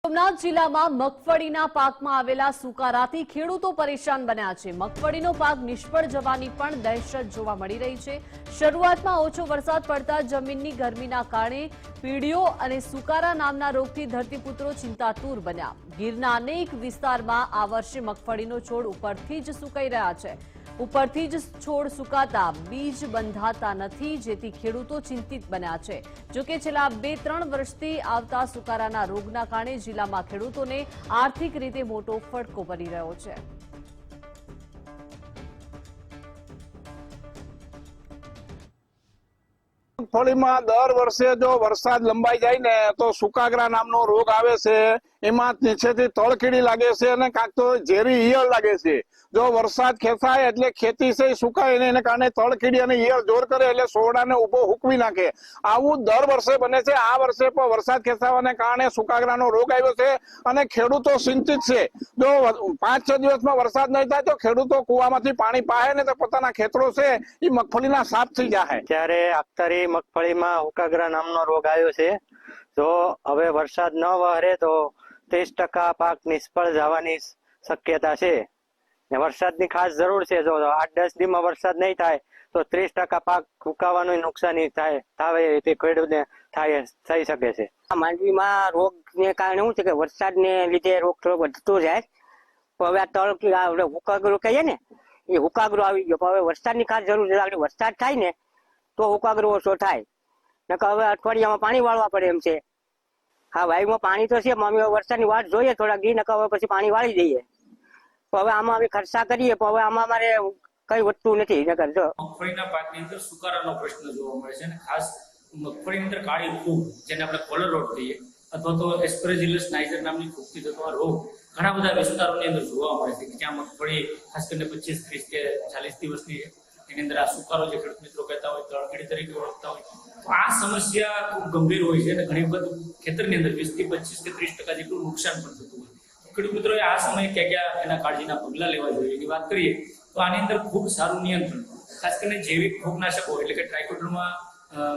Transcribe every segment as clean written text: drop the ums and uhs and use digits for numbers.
સોમનાથ જિલ્લામાં મગફળીના પાકમાં આવેલા સુકારાથી ખેડૂતો પરેશાન બન્યા છે। મગફળીનો પાક નિષ્ફળ જવાની પણ દહેશત જોવા મળી રહી છે। શરૂઆતમાં ઓછો વરસાદ પડતા જમીનની ગરમીના કારણે પીળીઓ અને સુકારા નામના રોગથી ધરતીપુત્રો ચિંતાતુર બન્યા। ગીરના અનેક વિસ્તારમાં આ વર્ષે મગફળીનો છોડ ઉપરથી જ સુકાઈ રહ્યા છે। ઉપરથી જ છોડ સુકાતા બીજ બંધાતા નથી, જેથી ખેડૂતો ચિંતિત બન્યા છે। જોકે છેલ્લા 2-3 વર્ષથી આવતા સુકારાના રોગના કારણે જિલ્લામાં ખેડૂતોને આર્થિક રીતે મોટો ફટકો પડી રહ્યો છે। મગફળીમાં દર વર્ષે જો વરસાદ લંબાઈ જાય ને તો સુકાગ્રા નામનો રોગ આવે છે। એમાં નીચેથી તળકીડી લાગે છે અને કાંક તો ઝેરી ઈયળ લાગે છે। જો વરસાદ ખેંચાય એટલે ખેતી છે સુકાય ને એને કારણે તળકીડી અને ઈયળ જોર કરે એટલે સોરડાને ઉભો હુકવી નાખે। આવું દર વર્ષે બને છે। આ વર્ષે પણ વરસાદ ખેંચાવાને કારણે સુકાગ્રાનો રોગ આવ્યો છે અને ખેડૂતો ચિંતિત છે। જો 5-6 દિવસમાં વરસાદ નહીં થાય તો ખેડૂતો કુવામાંથી પાણી પાહે ને તો પોતાના ખેતરો છે એ મગફળીના સાફ થઈ જાય। ત્યારે અખ્તરી મગફળીમાં હુકાગ્રા નામનો રોગ આવ્યો છે। જો હવે વરસાદ ન વહરે તો 30% પાક નિષ્ફળ જવાની શક્યતા છે। વરસાદની ખાસ જરૂર છે। જો 8-10 દિવસમાં વરસાદ નહીં થાય તો 30% પાક ફૂંકાવાનું નુકસાની થાય તે ખેડૂતને થઈ શકે છે। માંડવીમાં રોગને કારણે શું છે કે વરસાદને લીધે રોગ થોડો વધતો જાય, પણ હવે આ હુકાગ્રો કહીએ ને એ હુકાગ્રો આવી ગયો। પણ હવે વરસાદની ખાસ જરૂર છે। આગળ વરસાદ થાય ને તો હુકાગ્રો ઓછો થાય, નકર હવે અઠવાડિયામાં પાણી વાળવા પડે એમ છે। હા, વાયુમાં પાણી તો છે, અમે વરસાદની વાટ જોઈએ થોડા દી, નકર હવે પછી પાણી વાળી દઈએ। તો હવે આમાં અમે ખર્ચા કરીએ પણ હવે આમાં અમારે કઈ વધતું નથી। નકર જો મગફળીના પાકની અંદર સુકારાનો પ્રશ્ન જોવા મળે છે અને ખાસ મગફળીની અંદર કાળી ફૂગ, જેને આપણે કોલર રોગ કહીએ અથવા તો એસ્પરેજિલસ નાઇજર નામની ફૂગથી થતો આ રોગ ઘણા બધા વિસ્તારોની અંદર જોવા મળે છે કે જ્યાં મગફળી ખાસ કરીને 25, 30 કે 40 દિવસની એની અંદર આ સુકારો જે ખેડૂત મિત્રો કહેતા હોય તળકીડી તરીકે ઓળખતા હોય, તો આ સમસ્યા ખૂબ ગંભીર હોય છે અને ઘણી બધી ખેતરની અંદર 20 થી 25 કે 30% જેટલું નુકસાન પણ થતું હોય। ખેડૂત મિત્રોએ આ સમયે ક્યાં એના કાળજીના પગલા લેવા જોઈએ એની વાત કરીએ તો આની અંદર ખૂબ સારું નિયંત્રણ, ખાસ કરીને જૈવિક ફૂગનાશકો એટલે કે ટ્રાઇકોડર્મા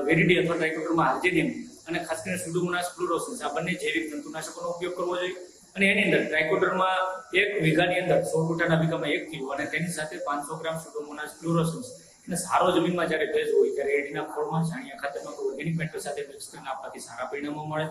વિરિડી અથવા ટ્રાઇકોડર્મા આર્જેનિયમ અને ખાસ કરીને સ્યુડોમોનાસ ફ્લુરોસન્સ, આ બંને જૈવિક જંતુનાશકોનો ઉપયોગ કરવો જોઈએ। અને એની અંદર ટ્રાઇકોડર્મા 1 વીઘાની અંદર 100 ગુંઠાના વીઘામાં 1 કિલો અને તેની સાથે 500 ગ્રામ સ્યુડોમોનાસ ફ્લુરોસન્સ અને સારો જમીનમાં જ્યારે ભેજ હોય ત્યારે એડીના ખોળમાં છાણિયા ખાતરમાં ઓર્ગેનિક મેટર સાથે મિક્સ કરીને આપવાથી સારા પરિણામો મળે।